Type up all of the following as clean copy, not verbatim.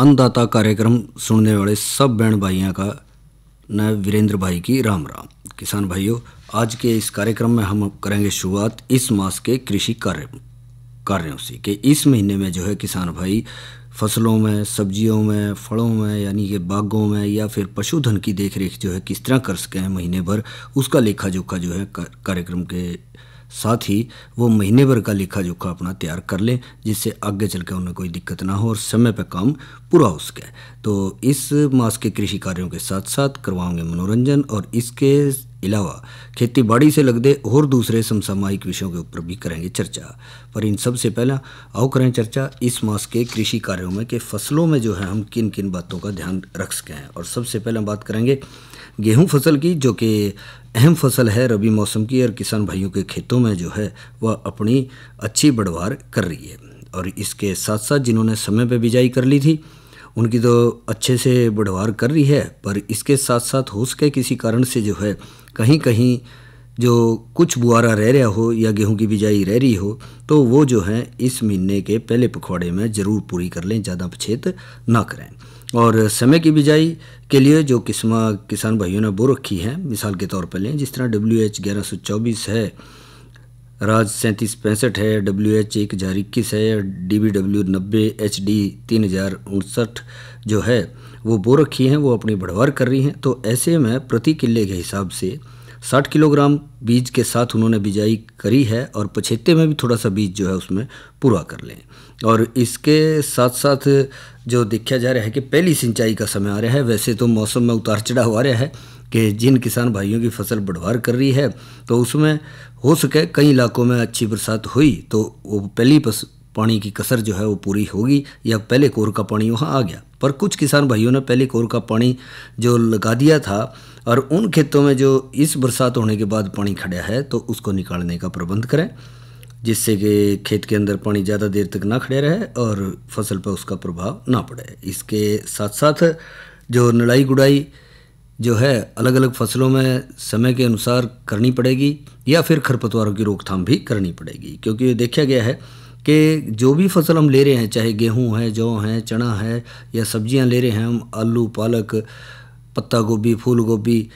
अन्नदाता कार्यक्रम सुनने वाले सब बहन भाइयों का न वीरेंद्र भाई की राम राम। किसान भाइयों, आज के इस कार्यक्रम में हम करेंगे शुरुआत इस मास के कृषि कार्यों से कि इस महीने में जो है किसान भाई फसलों में, सब्जियों में, फलों में यानी कि बागों में या फिर पशुधन की देखरेख जो है किस तरह कर सके हैं महीने भर, उसका लेखा जोखा जो है कार्यक्रम के साथ ही वो महीने भर का लेखा जोखा अपना तैयार कर लें, जिससे आगे चल के उन्हें कोई दिक्कत ना हो और समय पर काम पूरा हो सके। तो इस मास के कृषि कार्यों के साथ साथ करवाएंगे मनोरंजन और इसके अलावा खेती बाड़ी से लगते और दूसरे समसामयिक विषयों के ऊपर भी करेंगे चर्चा। पर इन सब से पहला आओ करें चर्चा इस मास के कृषि कार्यों में कि फसलों में जो है हम किन किन बातों का ध्यान रख सकें। और सबसे पहले बात करेंगे गेहूं फसल की, जो कि अहम फसल है रबी मौसम की और किसान भाइयों के खेतों में जो है वह अपनी अच्छी बढ़वार कर रही है। और इसके साथ साथ जिन्होंने समय पर बिजाई कर ली थी उनकी तो अच्छे से बढ़वार कर रही है, पर इसके साथ साथ हो सके किसी कारण से जो है कहीं कहीं जो कुछ बुआरा रह रहा हो या गेहूं की बिजाई रह रही हो तो वो जो है इस महीने के पहले पखवाड़े में ज़रूर पूरी कर लें, ज़्यादा पछेत ना करें। और समय की बिजाई के लिए जो किसान भाइयों ने बो रखी है, मिसाल के तौर पर लें जिस तरह WH 1124 है, राज 3765 है, WH 1021 है, DBW 90 HD 3059 जो है वो बो रखी हैं, वो अपनी बढ़वार कर रही हैं। तो ऐसे में प्रति किले के हिसाब से 60 किलोग्राम बीज के साथ उन्होंने बिजाई करी है और पछेते में भी थोड़ा सा बीज जो है उसमें पूरा कर लें। और इसके साथ साथ जो देखा जा रहा है कि पहली सिंचाई का समय आ रहा है। वैसे तो मौसम में उतार चढ़ाव आ रहा है कि जिन किसान भाइयों की फसल बढ़वार कर रही है तो उसमें हो सके कई इलाकों में अच्छी बरसात हुई तो वो पहली पानी की कसर जो है वो पूरी होगी या पहले कोर का पानी वहाँ आ गया। पर कुछ किसान भाइयों ने पहले कोर का पानी जो लगा दिया था और उन खेतों में जो इस बरसात होने के बाद पानी खड़ा है तो उसको निकालने का प्रबंध करें, जिससे कि खेत के अंदर पानी ज़्यादा देर तक ना खड़े रहे और फसल पर उसका प्रभाव ना पड़े। इसके साथ साथ जो निराई गुड़ाई जो है अलग अलग फसलों में समय के अनुसार करनी पड़ेगी या फिर खरपतवारों की रोकथाम भी करनी पड़ेगी, क्योंकि देखा गया है कि जो भी फसल हम ले रहे हैं, चाहे गेहूं है, जौ है, चना है या सब्जियां ले रहे हैं हम, आलू, पालक, पत्ता गोभी, फूल गोभी,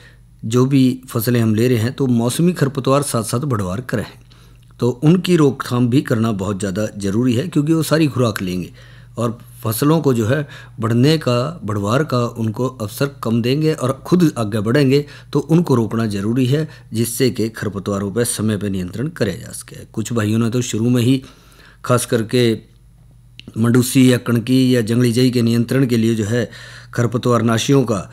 जो भी फसलें हम ले रहे हैं तो मौसमी खरपतवार साथ साथ बढ़वार करें तो उनकी रोकथाम भी करना बहुत ज़्यादा ज़रूरी है, क्योंकि वो सारी खुराक लेंगे और फसलों को जो है बढ़वार का उनको अवसर कम देंगे और खुद आगे बढ़ेंगे। तो उनको रोकना ज़रूरी है जिससे कि खरपतवारों पर समय पर नियंत्रण किया जा सके। कुछ भाइयों ने तो शुरू में ही खास करके मंडूसी या कणकी या जंगली जई के नियंत्रण के लिए जो है खरपतवार नाशियों का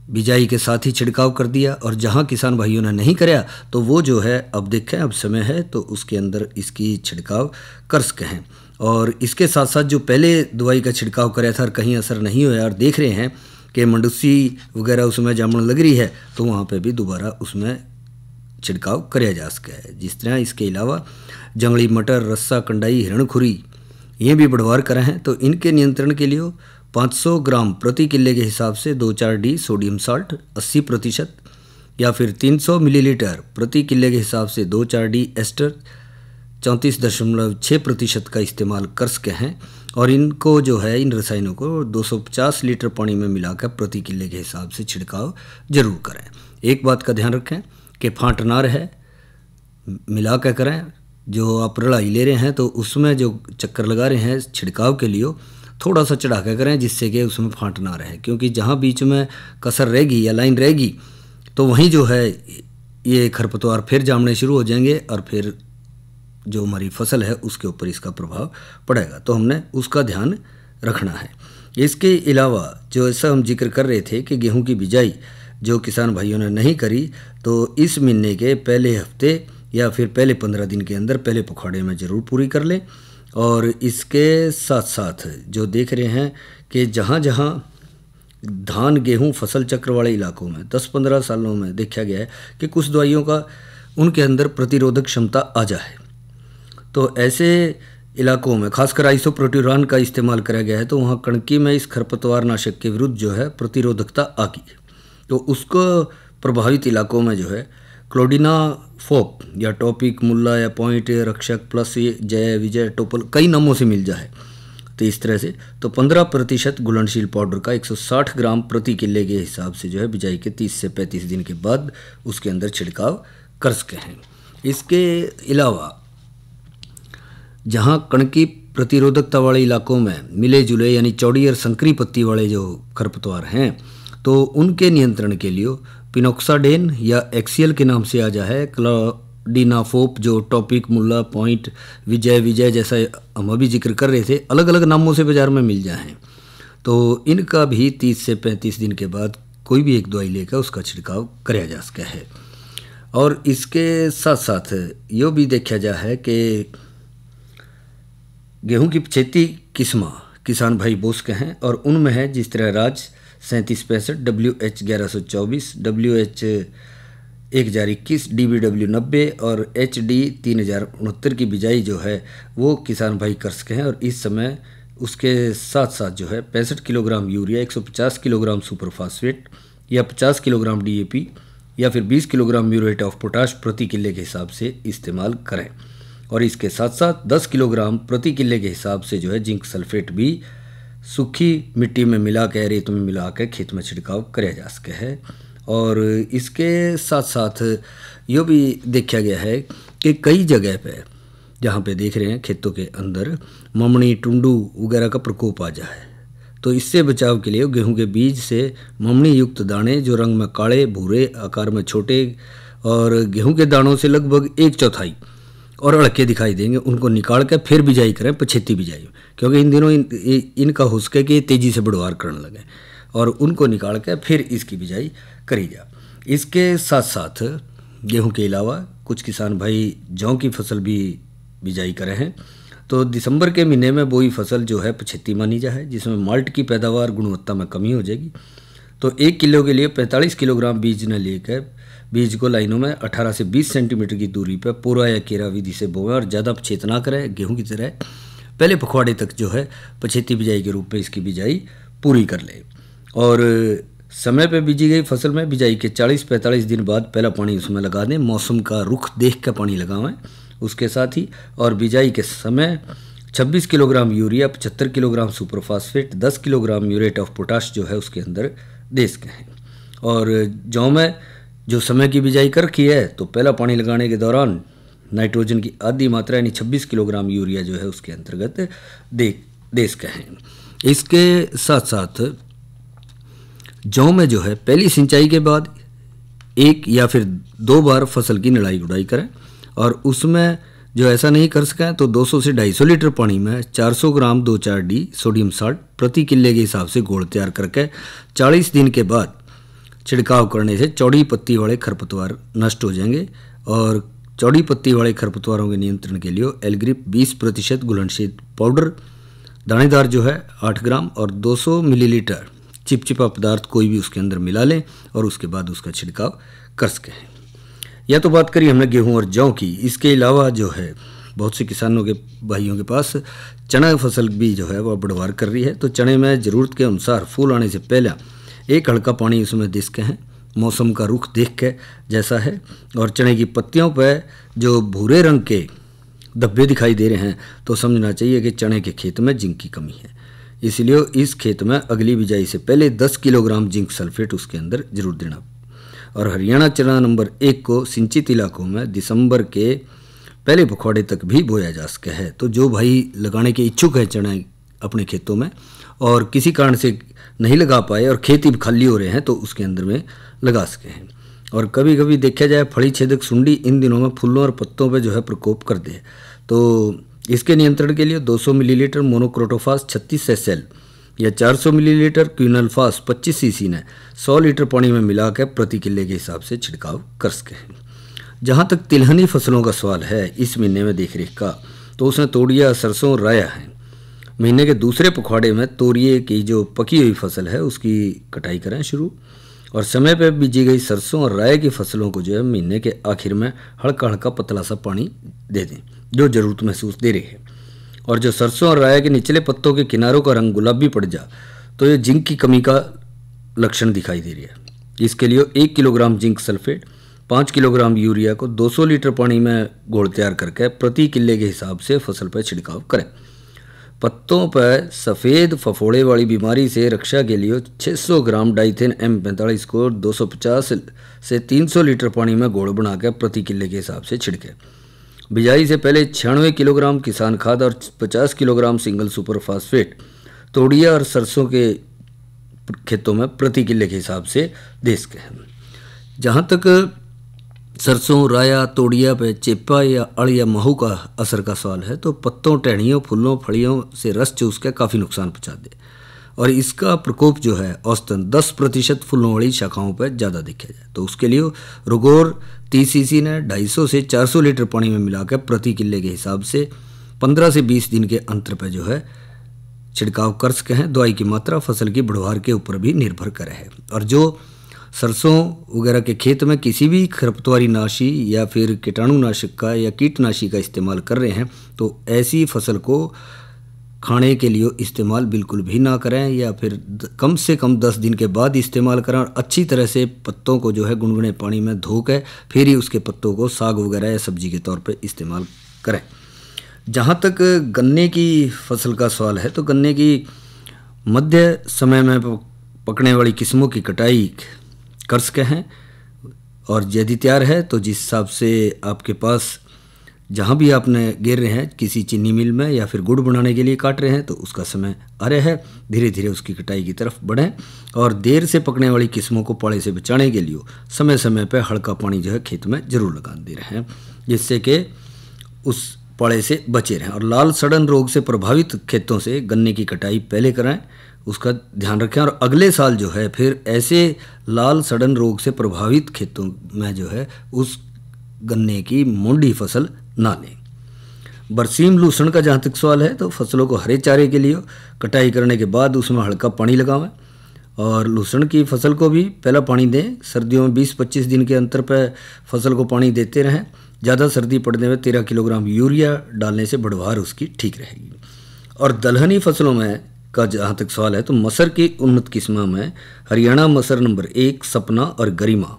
बिजाई के साथ ही छिड़काव कर दिया, और जहां किसान भाइयों ने नहीं कराया तो वो जो है अब देखें अब समय है तो उसके अंदर इसकी छिड़काव कर सके हैं। और इसके साथ साथ जो पहले दवाई का छिड़काव कराया था और कहीं असर नहीं हुआ और देख रहे हैं कि मंडूसी वगैरह उसमें जामन लग रही है तो वहाँ पर भी दोबारा उसमें छिड़काव कराया जा सके है। जिस तरह इसके अलावा जंगली मटर, रस्सा, कंडाई, हिरणखुरी ये भी बढ़वार करें हैं तो इनके नियंत्रण के लिए 500 ग्राम प्रति किले के हिसाब से 2-4 डी सोडियम साल्ट 80% या फिर 300 मिलीलीटर प्रति किले के हिसाब से 2-4 डी एस्टर 34.6% का इस्तेमाल कर सके हैं। और इनको जो है इन रसायनों को 250 लीटर पानी में मिलाकर प्रति किले के हिसाब से छिड़काव जरूर करें। एक बात का ध्यान रखें कि फांट ना रहे, मिला कर करें। जो आप रड़ाई ले रहे हैं तो उसमें जो चक्कर लगा रहे हैं छिड़काव के लिए थोड़ा सा चढ़ा कर करें जिससे कि उसमें फांट ना रहे, क्योंकि जहाँ बीच में कसर रहेगी या लाइन रहेगी तो वहीं जो है ये खरपतवार फिर जामने शुरू हो जाएंगे और फिर जो हमारी फसल है उसके ऊपर इसका प्रभाव पड़ेगा। तो हमने उसका ध्यान रखना है। इसके अलावा जो ऐसा हम जिक्र कर रहे थे कि गेहूँ की बिजाई जो किसान भाइयों ने नहीं करी तो इस महीने के पहले हफ्ते या फिर पहले 15 दिन के अंदर पहले पखवाड़े में ज़रूर पूरी कर लें। और इसके साथ साथ जो देख रहे हैं कि जहाँ जहाँ धान गेहूँ फसल चक्र वाले इलाकों में 10-15 सालों में देखा गया है कि कुछ दवाइयों का उनके अंदर प्रतिरोधक क्षमता आ जाए, तो ऐसे इलाकों में खासकर आइसोप्रोट्यूरान का इस्तेमाल करा गया है तो वहाँ कणकी में इस खरपतवार नाशक के विरुद्ध जो है प्रतिरोधकता आ गई। तो उसको प्रभावित इलाकों में जो है क्लोडिना फोप या टॉपिक, मुल्ला या पॉइंट, रक्षक प्लस, जय, विजय, टोपल कई नामों से मिल जाए तो इस तरह से तो 15% घुलनशील पाउडर का 160 ग्राम प्रति किले के हिसाब से जो है बिजाई के 30 से 35 दिन के बाद उसके अंदर छिड़काव कर सके हैं। इसके अलावा जहाँ कणकी प्रतिरोधकता वाले इलाकों में मिले जुले यानी चौड़ी और संकरी पत्ती वाले जो खरपतवार हैं तो उनके नियंत्रण के लिए पिनोक्साडेन या एक्सियल के नाम से आ जाए, क्लोडिनाफोप जो टॉपिक, मुल्ला पॉइंट, विजय जैसा हम अभी जिक्र कर रहे थे, अलग अलग नामों से बाज़ार में मिल जाए हैं। तो इनका भी 30 से 35 दिन के बाद कोई भी एक दवाई लेकर उसका छिड़काव किया जा सका है। और इसके साथ साथ ये भी देखा जा है कि गेहूं की 36 किस्में किसान भाई बोस के हैं और उनमें है जिस तरह राज 3765, WH 1124, WH 1021, DBW 90 और HD 3069 की बिजाई जो है वो किसान भाई कर सके हैं। और इस समय उसके साथ साथ जो है 65 kilogram urea, 150 kilogram super phosphate या 50 किलोग्राम DAP या फिर 20 किलोग्राम म्यूरेट ऑफ पोटाश प्रति किले के हिसाब से इस्तेमाल करें। और इसके साथ साथ 10 किलोग्राम प्रति किले के हिसाब से जो है जिंक सल्फेट भी सूखी मिट्टी में मिला के, रेत में मिला के खेत में छिड़काव किया जा सके है। और इसके साथ साथ ये भी देखा गया है कि कई जगह पे जहाँ पे देख रहे हैं खेतों के अंदर ममनी, टुंडू वगैरह का प्रकोप आ जाए, तो इससे बचाव के लिए गेहूं के बीज से ममनी युक्त दाने जो रंग में काले, भूरे, आकार में छोटे और गेहूं के दानों से लगभग 1/4 और अड़के दिखाई देंगे, उनको निकाल कर फिर बिजाई करें, पछेती बिजाई, क्योंकि इन दिनों इनका हो सके कि तेज़ी से बढ़वार करने लगे और उनको निकाल कर फिर इसकी बिजाई करी जा। इसके साथ साथ गेहूं के अलावा कुछ किसान भाई जौ की फसल भी बिजाई करे हैं। तो दिसंबर के महीने में बोई फसल जो है पछेती मानी जाए, जिसमें माल्ट की पैदावार गुणवत्ता में कमी हो जाएगी। तो 1 किलो के लिए 45 किलोग्राम बीज न लेकर बीज को लाइनों में 18 से 20 सेंटीमीटर की दूरी पर पूरा या केरा विधि से बोएं और ज़्यादा पछेत ना करें। गेहूं की तरह पहले पखवाड़े तक जो है पछेती बिजाई के रूप में इसकी बिजाई पूरी कर ले। और समय पर बीजी गई फसल में बिजाई के 40-45 दिन बाद पहला पानी उसमें लगा दें। मौसम का रुख देख कर पानी लगावें उसके साथ ही। और बिजाई के समय 26 kilogram urea, 75 kilogram super phosphate, 10 kilogram muriate of potash जो है उसके अंदर दे सके हैं। और जौ में जो समय की बिजाई कर रखी है तो पहला पानी लगाने के दौरान नाइट्रोजन की आधी मात्रा यानी 26 किलोग्राम यूरिया जो है उसके अंतर्गत दे सके हैं। इसके साथ साथ जौ में जो है पहली सिंचाई के बाद 1 या फिर 2 बार फसल की निराई गुड़ाई करें। और उसमें जो ऐसा नहीं कर सकें तो 200 से 250 लीटर पानी में 400 ग्राम 2,4-D सोडियम साल्ट प्रति किले के हिसाब से घोल तैयार करके 40 दिन के बाद छिड़काव करने से चौड़ी पत्ती वाले खरपतवार नष्ट हो जाएंगे। और चौड़ी पत्ती वाले खरपतवारों के नियंत्रण के लिए एलग्रिप 20% घुलनशील पाउडर दानेदार जो है 8 ग्राम और 200 मिलीलीटर चिपचिपा पदार्थ कोई भी उसके अंदर मिला लें और उसके बाद उसका छिड़काव कर सकें। यह तो बात करी हमने गेहूं और जौ की। इसके अलावा जो है बहुत से किसानों के भाइयों के पास चना फसल भी जो है वह बढ़वार कर रही है। तो चने में ज़रूरत के अनुसार फूल आने से पहले 1 हल्का पानी उसमें दे सके हैं, मौसम का रुख देख के जैसा है। और चने की पत्तियों पर जो भूरे रंग के धब्बे दिखाई दे रहे हैं तो समझना चाहिए कि चने के खेत में जिंक की कमी है। इसलिए इस खेत में अगली बिजाई से पहले 10 किलोग्राम जिंक सल्फेट उसके अंदर जरूर देना। और हरियाणा चना नंबर 1 को सिंचित इलाकों में दिसंबर के पहले पखवाड़े तक भी बोया जा सके है। तो जो भाई लगाने के इच्छुक है चना अपने खेतों में और किसी कारण से नहीं लगा पाए और खेत ही खाली हो रहे हैं तो उसके अंदर में लगा सके हैं। और कभी कभी देखा जाए फली छेदक सुंडी इन दिनों में फूलों और पत्तों पे जो है प्रकोप कर दे, तो इसके नियंत्रण के लिए 200 मिलीलीटर मोनोक्रोटोफास 36 SL या 400 मिलीलीटर क्विनलफास 25 cc ने 100 लीटर पानी में मिलाकर प्रति किले के हिसाब से छिड़काव कर सके हैं। जहाँ तक तिलहनी फसलों का सवाल है इस महीने में देख रेख का, तो उसमें तोड़िया, सरसों, राया है। महीने के दूसरे पखवाड़े में तोरिए की जो पकी हुई फसल है उसकी कटाई करें शुरू। और समय पर बीजी गई सरसों और राय की फसलों को जो है महीने के आखिर में हल्का हल्का पतला सा पानी दे दें जो ज़रूरत महसूस दे रही है। और जो सरसों और राय के निचले पत्तों के किनारों का रंग गुलाबी पड़ जा तो ये जिंक की कमी का लक्षण दिखाई दे रही है। इसके लिए 1 kilogram zinc sulphate 5 kilogram urea को 200 लीटर पानी में घोल तैयार करके प्रति किले के हिसाब से फसल पर छिड़काव करें। पत्तों पर सफ़ेद फफोड़े वाली बीमारी से रक्षा के लिए 600 ग्राम डाइथेन M45 को 250 से 300 लीटर पानी में घोल बनाकर प्रति किले के हिसाब से छिड़के। बिजाई से पहले 96 किलोग्राम किसान खाद और 50 किलोग्राम सिंगल सुपर फास्फेट तोड़िया और सरसों के खेतों में प्रति किले के हिसाब से दे सके हैं। जहाँ तक सरसों, राया, तोड़िया पे चेपा या अड़ या महू का असर का सवाल है, तो पत्तों, टहनियों, फूलों, फड़ियों से रस चूस के काफ़ी नुकसान पहुँचा दे और इसका प्रकोप जो है औसतन 10% फूलों वाली शाखाओं पर ज़्यादा देखा जाए। तो उसके लिए रोगोर 30 सीसी ने 250 से 400 लीटर पानी में मिलाकर प्रति किले के हिसाब से 15 से 20 दिन के अंतर पर जो है छिड़काव कर सके हैं। दवाई की मात्रा फसल की बढ़वार के ऊपर भी निर्भर करे है। और जो सरसों वगैरह के खेत में किसी भी खरपतवारी नाशी या फिर कीटाणुनाशक का या कीटनाशी का इस्तेमाल कर रहे हैं, तो ऐसी फसल को खाने के लिए इस्तेमाल बिल्कुल भी ना करें या फिर कम से कम 10 दिन के बाद इस्तेमाल करें और अच्छी तरह से पत्तों को जो है गुनगुने पानी में धो के फिर ही उसके पत्तों को साग वगैरह या सब्जी के तौर पर इस्तेमाल करें। जहाँ तक गन्ने की फसल का सवाल है, तो गन्ने की मध्य समय में पकने वाली किस्मों की कटाई कर सके हैं और यदि तैयार है तो जिस हिसाब से आपके पास जहाँ भी आपने गिर रहे हैं किसी चीनी मिल में या फिर गुड़ बनाने के लिए काट रहे हैं, तो उसका समय आ रहा है, धीरे धीरे उसकी कटाई की तरफ बढ़ें। और देर से पकने वाली किस्मों को पाले से बचाने के लिए समय समय पर हल्का पानी जो है खेत में ज़रूर लगा दे रहे हैं, जिससे कि उस पाले से बचे रहें। और लाल सड़न रोग से प्रभावित खेतों से गन्ने की कटाई पहले कराएं, उसका ध्यान रखें और अगले साल जो है फिर ऐसे लाल सड़न रोग से प्रभावित खेतों में जो है उस गन्ने की मोंडी फसल ना लें। बरसीम लूसण का जहाँ तक सवाल है, तो फसलों को हरे चारे के लिए कटाई करने के बाद उसमें हल्का पानी लगावें और लूसण की फसल को भी पहला पानी दें। सर्दियों में 20-25 दिन के अंतर पर फसल को पानी देते रहें। ज़्यादा सर्दी पड़ने में 13 किलोग्राम यूरिया डालने से बढ़वार उसकी ठीक रहेगी। और दलहनी फसलों में का जहाँ तक सवाल है, तो मसर की उन्नत किस्मों में हरियाणा मसर नंबर 1, सपना और गरिमा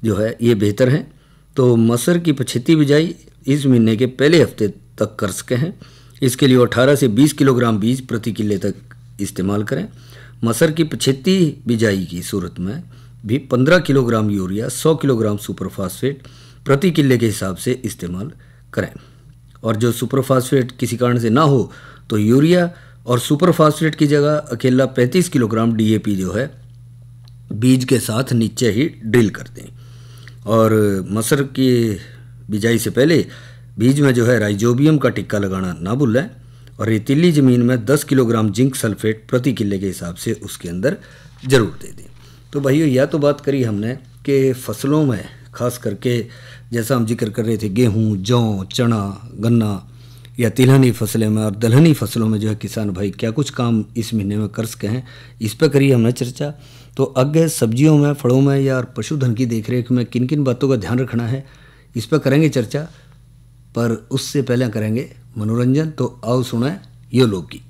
जो है ये बेहतर हैं। तो मसर की पछेती बिजाई इस महीने के पहले हफ्ते तक कर सके हैं। इसके लिए 18 से 20 किलोग्राम बीज प्रति किले तक इस्तेमाल करें। मसर की पछेती बिजाई की सूरत में भी 15 kilogram urea, 100 kilogram super phosphate प्रति किले के हिसाब से इस्तेमाल करें। और जो सुपर फास्फेट किसी कारण से ना हो, तो यूरिया और सुपर फास्फेट की जगह अकेला 35 किलोग्राम DAP जो है बीज के साथ नीचे ही ड्रिल कर दें। और मसर की बिजाई से पहले बीज में जो है राइजोबियम का टिक्का लगाना ना भूलें। और रेतीली ज़मीन में 10 किलोग्राम जिंक सल्फेट प्रति किले के हिसाब से उसके अंदर ज़रूर दे दें। तो भाइयों, यह तो बात करी हमने कि फसलों में खास करके जैसा हम जिक्र कर रहे थे गेहूँ, जौ, चना, गन्ना या तिलहनी फसलें में और दलहनी फसलों में जो है किसान भाई क्या कुछ काम इस महीने में कर सके हैं, इस पर करी हमने चर्चा। तो आगे सब्जियों में, फलों में या पशुधन की देखरेख में किन किन बातों का ध्यान रखना है, इस पर करेंगे चर्चा। पर उससे पहले करेंगे मनोरंजन। तो आओ सुने ये लोकगीत।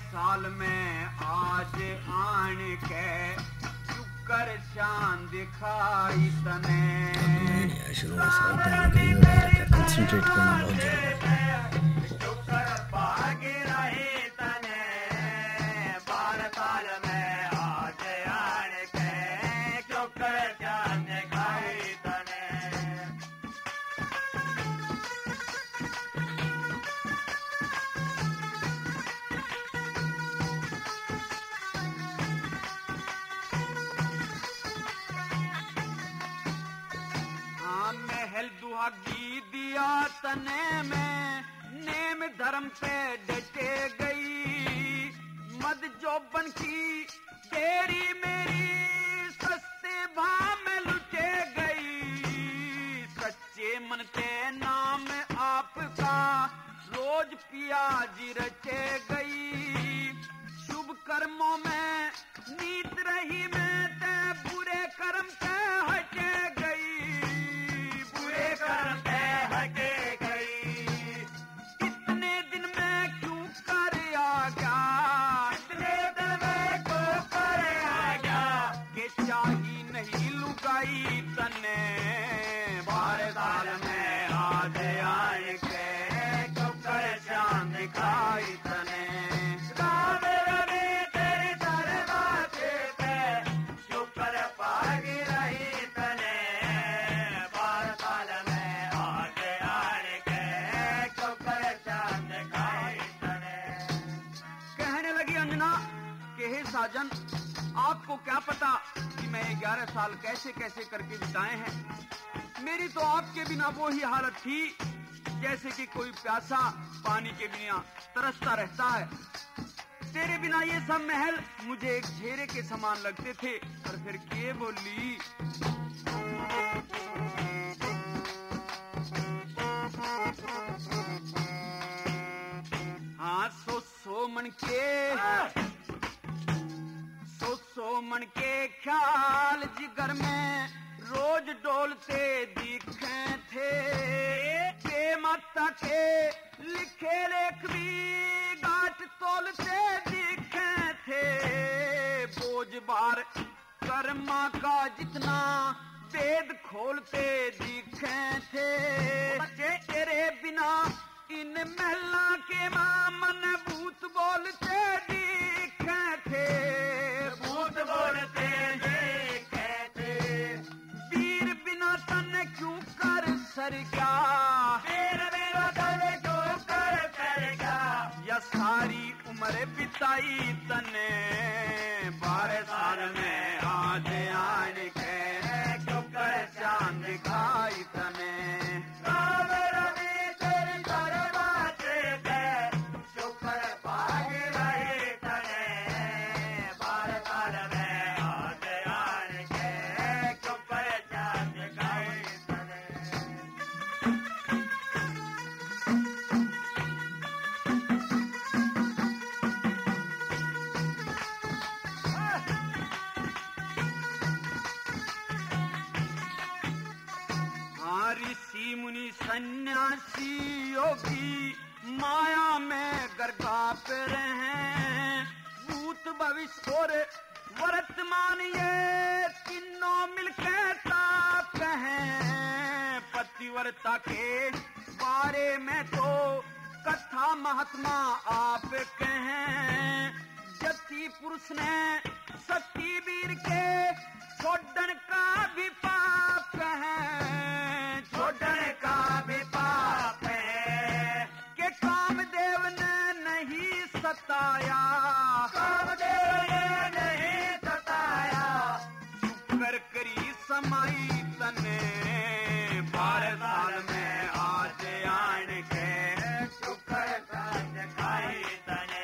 साल में आज आन के शुक्र शान दिखाई तने। शुरू में कंसंट्रेट करना बहुत जरूरी है। शुक्र पागे रहे तने, बार साल में आज आन के शुक्र शान दिखाई तने। महल दुहागी दिया तने में, नेम धर्म पे डटे गई। मद जोबन की डेरी मेरी सस्ते भाव में लुटे गई। सच्चे मन के नाम आपका रोज पियाजी रचे गई। शुभ कर्मों में नीत रही मैं ते बुरे कर्म राजन, आपको क्या पता कि मैं 11 साल कैसे कैसे करके बिताए हैं। मेरी तो आपके बिना वो ही हालत थी जैसे कि कोई प्यासा पानी के बिना तरसता रहता है। तेरे बिना ये सब महल मुझे एक घेरे के समान लगते थे। और फिर के बोली, हाँ सो मन के ख्याल जिगर में रोज डोलते दिखे थे। माता के लिखे लेख भी गांठ तोलते दिखे थे। बोझ बार कर्मा का जितना वेद खोलते दिखे थे। तेरे बिना इन महला के मन भूत बोलते दिखे थे। भूत बोलते दिखे थे। वीर बिना तन क्यों कर सर गया, वीर बिना तन क्यों कर सर गया। या सारी उम्र बिताई तने 12 साल में आज आन के क्यों कर चांद दिखाई तने। ऋषि मुनि सन्यासी योगी माया में गर्भाप रहे। भूत भविष्य और वर्तमान ये तीनों मिलकर ताप हैं। पतिव्रता के बारे में तो कथा महात्मा आप कहें। जति पुरुष ने सती वीर के छोड़न का भी पाप है। छोड़न का भी पाप है कि कामदेव ने नहीं सताया। कामदेव ने नहीं सताया। चुप कर करी समाई तने 12 साल में आज आन के चुप कर खाई तने।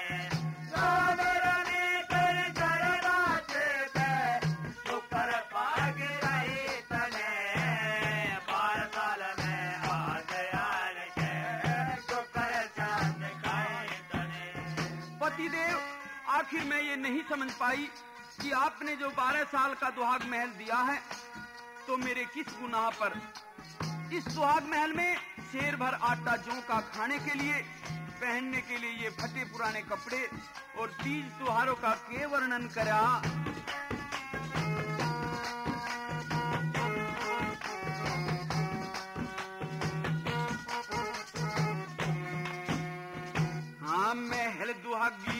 आखिर मैं ये नहीं समझ पाई कि आपने जो 12 साल का दुहाग महल दिया है तो मेरे किस गुनाह पर। इस सुहाग महल में शेर भर आटा जौ का खाने के लिए, पहनने के लिए ये फटे पुराने कपड़े और तीज त्योहारों का के वर्णन करा। हाँ महल दुहागी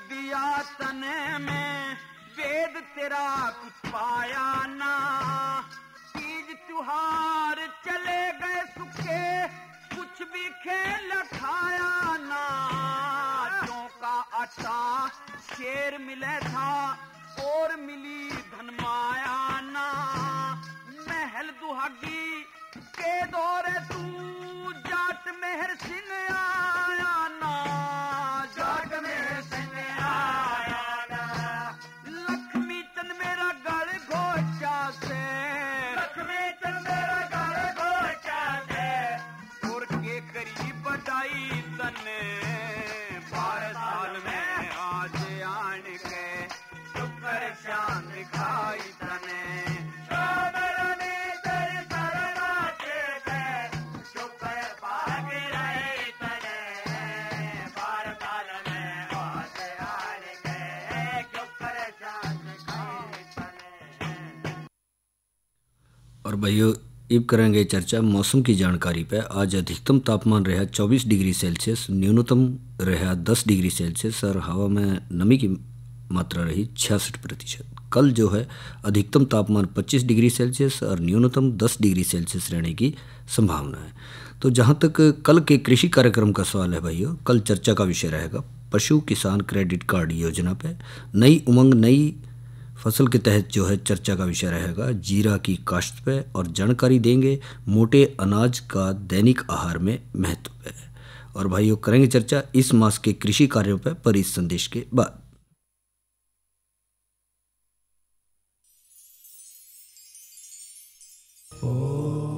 दिया तने में, वेद तेरा कुछ पाया ना। तीज त्योहार चले गए सुखे, कुछ भी खेल खाया ना। जौ का आटा शेर मिले था और मिली धन माया ना। महल दुहागी के दौरे तू जाट मेहर सिंह आया ना। जाट मेहर सिंह आया ना। लक्ष्मी चंद मेरा गल घोचा से, लक्ष्मी चंद मेरा गल घोचा से। और के करीब बधाई तने 12 साल में आज आन के शुक्र शान दिखाई तने। और भाइयों अब करेंगे चर्चा मौसम की जानकारी पे। आज अधिकतम तापमान रहा 24 डिग्री सेल्सियस, न्यूनतम रहा 10 डिग्री सेल्सियस और हवा में नमी की मात्रा रही 66%। कल जो है अधिकतम तापमान 25 डिग्री सेल्सियस और न्यूनतम 10 डिग्री सेल्सियस रहने की संभावना है। तो जहाँ तक कल के कृषि कार्यक्रम का सवाल है भाइयों, कल चर्चा का विषय रहेगा पशु किसान क्रेडिट कार्ड योजना पे। नई उमंग नई फसल के तहत जो है चर्चा का विषय रहेगा जीरा की काश्त पे, और जानकारी देंगे मोटे अनाज का दैनिक आहार में महत्व पे। और भाइयों करेंगे चर्चा इस मास के कृषि कार्यों पर इस संदेश के बाद।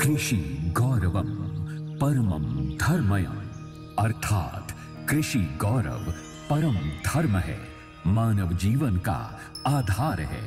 कृषि गौरवम परमम धर्मयम, अर्थात कृषि गौरव परम धर्म है, मानव जीवन का आधार है।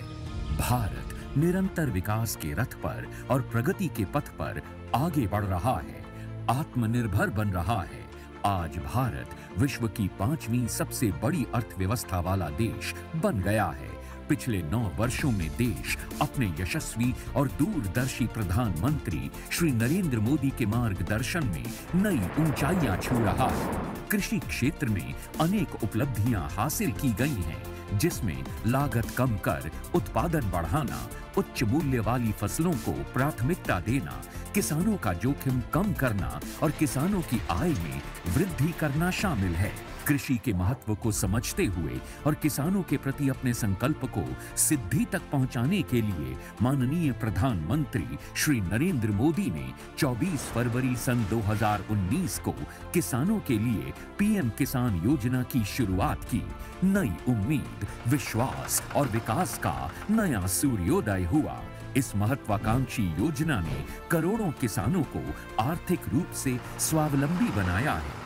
भारत निरंतर विकास के रथ पर और प्रगति के पथ पर आगे बढ़ रहा है, आत्मनिर्भर बन रहा है। आज भारत विश्व की 5वीं सबसे बड़ी अर्थव्यवस्था वाला देश बन गया है। पिछले 9 वर्षों में देश अपने यशस्वी और दूरदर्शी प्रधानमंत्री श्री नरेंद्र मोदी के मार्गदर्शन में नई ऊंचाइयां छू रहा है। कृषि क्षेत्र में अनेक उपलब्धियां हासिल की गई हैं, जिसमें लागत कम कर उत्पादन बढ़ाना, उच्च मूल्य वाली फसलों को प्राथमिकता देना, किसानों का जोखिम कम करना और किसानों की आय में वृद्धि करना शामिल है। कृषि के महत्व को समझते हुए और किसानों के प्रति अपने संकल्प को सिद्धि तक पहुंचाने के लिए माननीय प्रधानमंत्री श्री नरेंद्र मोदी ने 24 फरवरी सन 2019 को किसानों के लिए पीएम किसान योजना की शुरुआत की। नई उम्मीद, विश्वास और विकास का नया सूर्योदय हुआ। इस महत्वाकांक्षी योजना ने करोड़ों किसानों को आर्थिक रूप से स्वावलंबी बनाया है।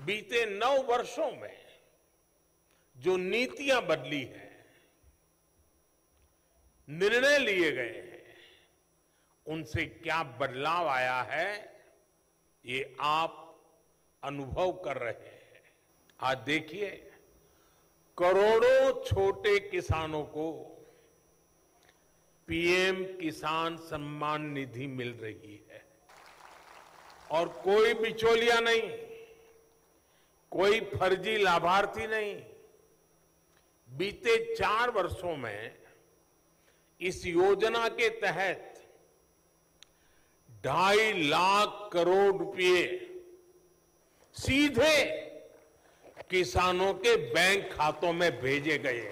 बीते 9 वर्षों में जो नीतियां बदली हैं, निर्णय लिए गए हैं, उनसे क्या बदलाव आया है, ये आप अनुभव कर रहे हैं। आज देखिए, करोड़ों छोटे किसानों को पीएम किसान सम्मान निधि मिल रही है और कोई बिचौलिया नहीं, कोई फर्जी लाभार्थी नहीं। बीते 4 वर्षों में इस योजना के तहत 2.5 लाख करोड़ रुपए सीधे किसानों के बैंक खातों में भेजे गए।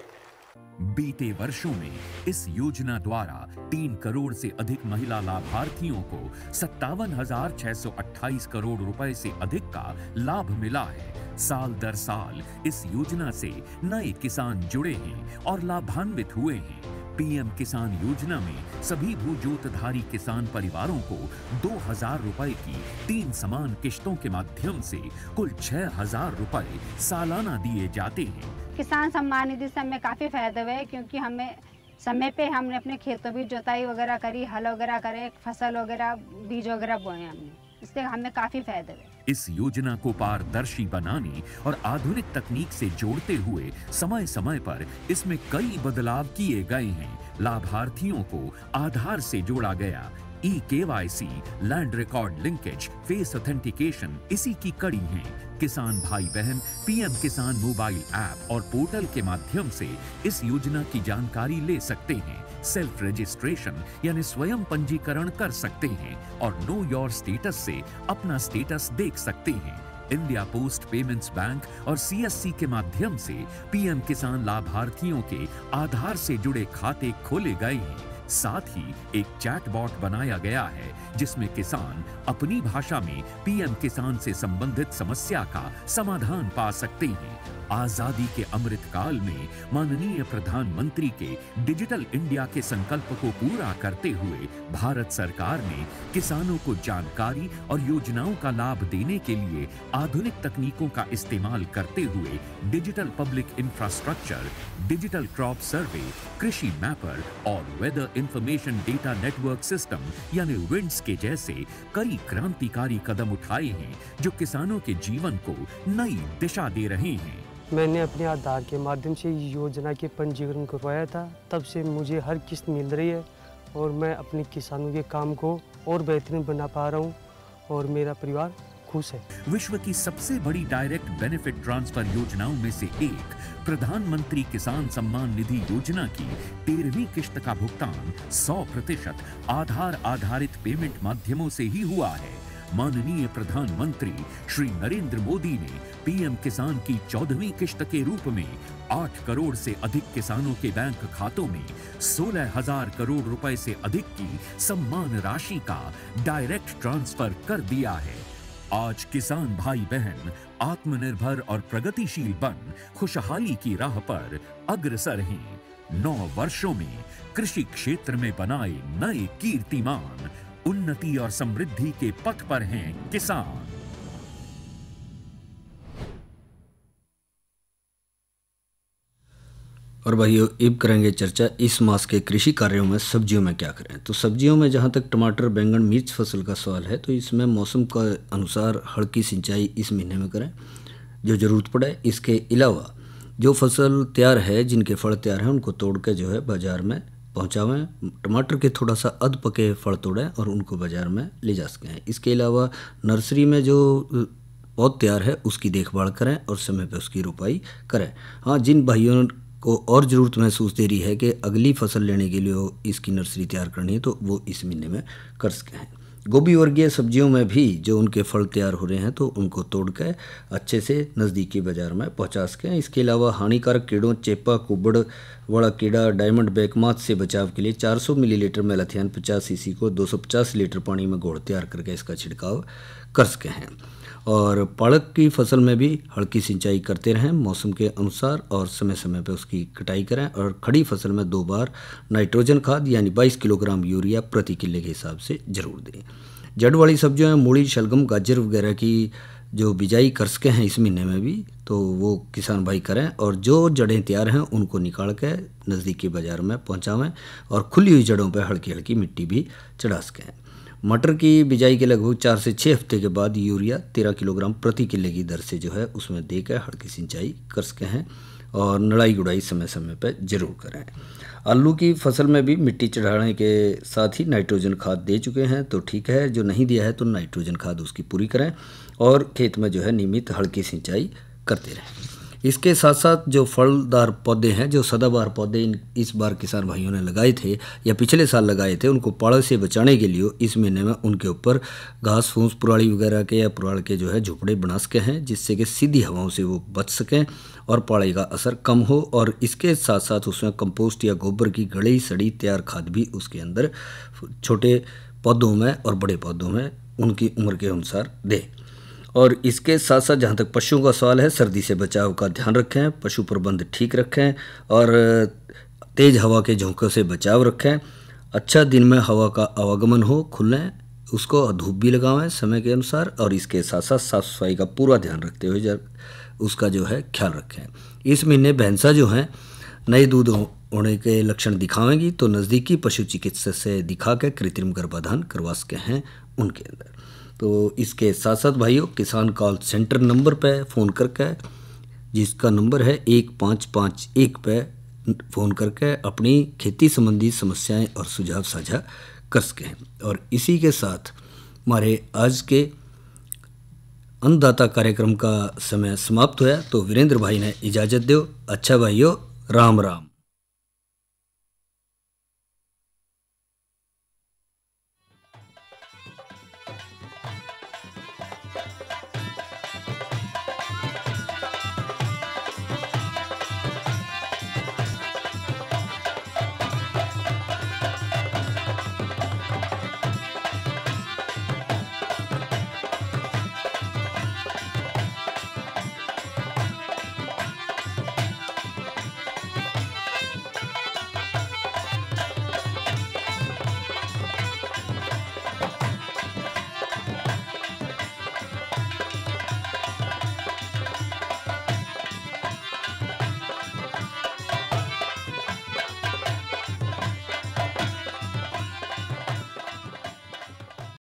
बीते वर्षों में इस योजना द्वारा 3 करोड़ से अधिक महिला लाभार्थियों को 57,628 करोड़ रुपए से अधिक का लाभ मिला है। साल दर साल इस योजना से नए किसान जुड़े हैं और लाभान्वित हुए हैं। पीएम किसान योजना में सभी भूजोतधारी किसान परिवारों को 2,000 रुपए की 3 समान किश्तों के माध्यम से कुल 6,000 रुपए सालाना दिए जाते हैं। किसान सम्मान निधि से हमें काफी फायदा हुआ है, क्योंकि हमें समय पे हमने अपने खेतों की जोताई वगैरह करी, हल वगैरह करे, फसल वगैरह बीज वगैरह बोए हमने, इससे हमें काफी फायदा हुआ। इस योजना को पारदर्शी बनाने और आधुनिक तकनीक से जोड़ते हुए समय समय पर इसमें कई बदलाव किए गए हैं। लाभार्थियों को आधार से जोड़ा गया। KYC, land record linkage, face authentication इसी की कड़ी हैं। किसान भाई बहन पीएम किसान मोबाइल ऐप और पोर्टल के माध्यम से इस योजना की जानकारी ले सकते हैं। सेल्फ रजिस्ट्रेशन यानी स्वयं पंजीकरण कर सकते हैं और नो योर स्टेटस से अपना स्टेटस देख सकते हैं। इंडिया पोस्ट पेमेंट्स बैंक और CSC के माध्यम से पीएम किसान लाभार्थियों के आधार से जुड़े खाते खोले गए हैं। साथ ही एक चैटबॉट बनाया गया है जिसमें किसान अपनी भाषा में पीएम किसान से संबंधित समस्या का समाधान पा सकते हैं। आजादी के अमृत काल में माननीय प्रधानमंत्री के डिजिटल इंडिया के संकल्प को पूरा करते हुए भारत सरकार ने किसानों को जानकारी और योजनाओं का लाभ देने के लिए आधुनिक तकनीकों का इस्तेमाल करते हुए digital public infrastructure, digital crop survey, कृषि मैपर और weather information data network system यानी विंड्स के जैसे कई क्रांतिकारी कदम उठाए हैं जो किसानों के जीवन को नई दिशा दे रहे हैं। मैंने अपने आधार के माध्यम से योजना के पंजीकरण करवाया था, तब से मुझे हर किस्त मिल रही है और मैं अपने किसानों के काम को और बेहतरीन बना पा रहा हूँ और मेरा परिवार खुश है। विश्व की सबसे बड़ी डायरेक्ट बेनिफिट ट्रांसफर योजनाओं में से एक प्रधानमंत्री किसान सम्मान निधि योजना की 13वीं किश्त का भुगतान 100% आधार आधारित पेमेंट माध्यमों से ही हुआ है। माननीय प्रधानमंत्री श्री नरेंद्र मोदी ने पीएम किसान की 14वीं किश्त के रूप में 8 करोड़ से अधिक किसानों के बैंक खातों में 16,000 करोड़ रुपए से अधिक की सम्मान राशि का डायरेक्ट ट्रांसफर कर दिया है। आज किसान भाई बहन आत्मनिर्भर और प्रगतिशील बन खुशहाली की राह पर अग्रसर हैं। 9 वर्षों में कृषि क्षेत्र में बनाए नए कीर्तिमान, उन्नति और समृद्धि के पथ पर हैं किसान। और भाइयों, अब करेंगे चर्चा इस मास के कृषि कार्यों में सब्जियों में क्या करें। तो सब्जियों में जहां तक टमाटर, बैंगन, मिर्च फसल का सवाल है, तो इसमें मौसम का अनुसार हल्की सिंचाई इस महीने में करें जो ज़रूरत पड़े। इसके अलावा जो फसल तैयार है, जिनके फल तैयार हैं, उनको तोड़ के जो है बाज़ार में पहुंचावें। टमाटर के थोड़ा सा अध पके फल तोड़ें और उनको बाज़ार में ले जा सकें। इसके अलावा नर्सरी में जो पौध तैयार है उसकी देखभाल करें और समय पर उसकी रोपाई करें। हाँ, जिन भाइयों को और ज़रूरत महसूस दे रही है कि अगली फसल लेने के लिए इसकी नर्सरी तैयार करनी है, तो वो इस महीने में कर सकते हैं। गोभी वर्गीय सब्जियों में भी जो उनके फल तैयार हो रहे हैं, तो उनको तोड़ कर अच्छे से नज़दीकी बाज़ार में पहुंचा सकें। इसके अलावा हानिकारक कीड़ों, चेपा, कुबड़ वाला कीड़ा, डायमंड बैकमाथ से बचाव के लिए 400 मिलीलीटर मेलाथियान 50 सीसी को 250 लीटर पानी में घोल तैयार करके इसका छिड़काव कर सके हैं। और पालक की फसल में भी हल्की सिंचाई करते रहें मौसम के अनुसार और समय समय पर उसकी कटाई करें। और खड़ी फसल में 2 बार नाइट्रोजन खाद यानी 22 किलोग्राम यूरिया प्रति किले के हिसाब से ज़रूर दें। जड़ वाली सब्जियों में मूली, शलगम, गाजर वगैरह की जो बिजाई कर सके हैं इस महीने में भी, तो वो किसान भाई करें। और जो जड़ें तैयार हैं उनको निकाल के नज़दीकी बाज़ार में पहुँचावें और खुली हुई जड़ों पर हल्की हल्की मिट्टी भी चढ़ा सकें। मटर की बिजाई के लगभग 4 से 6 हफ्ते के बाद यूरिया 13 किलोग्राम प्रति किले की दर से जो है उसमें देकर हल्की सिंचाई कर सके हैं और नड़ाई गुड़ाई समय समय पर जरूर करें। आलू की फसल में भी मिट्टी चढ़ाने के साथ ही नाइट्रोजन खाद दे चुके हैं तो ठीक है, जो नहीं दिया है तो नाइट्रोजन खाद उसकी पूरी करें और खेत में जो है नियमित हल्की सिंचाई करते रहें। इसके साथ साथ जो फलदार पौधे हैं, जो सदाबहार पौधे इस बार किसान भाइयों ने लगाए थे या पिछले साल लगाए थे, उनको पाले से बचाने के लिए इस महीने में उनके ऊपर घास फूस, पुराली वगैरह के या पुराल के जो है झोपड़े बना सके हैं, जिससे कि सीधी हवाओं से वो बच सकें और पाले का असर कम हो। और इसके साथ साथ उसमें कंपोस्ट या गोबर की गली सड़ी तैयार खाद भी उसके अंदर छोटे पौधों में और बड़े पौधों में उनकी उम्र के अनुसार दें। और इसके साथ साथ जहाँ तक पशुओं का सवाल है, सर्दी से बचाव का ध्यान रखें, पशु प्रबंध ठीक रखें और तेज़ हवा के झोंकों से बचाव रखें। अच्छा दिन में हवा का आवागमन हो, खुलें, उसको धूप भी लगावें समय के अनुसार। और इसके साथ साथ साफ़ सफाई का पूरा ध्यान रखते हुए उसका जो है ख्याल रखें। इस महीने भैंसा जो हैं नए दूध होने के लक्षण दिखावेंगी तो नज़दीकी पशु चिकित्सक से दिखा के कृत्रिम गर्भाधान करवा सके हैं उनके अंदर। तो इसके साथ साथ भाइयों, किसान कॉल सेंटर नंबर पे फ़ोन करके, जिसका नंबर है 1551 पे फ़ोन करके अपनी खेती संबंधी समस्याएं और सुझाव साझा कर सकें हैं। और इसी के साथ हमारे आज के अन्नदाता कार्यक्रम का समय समाप्त हुआ, तो वीरेंद्र भाई ने इजाज़त दो। अच्छा भाइयों, राम राम।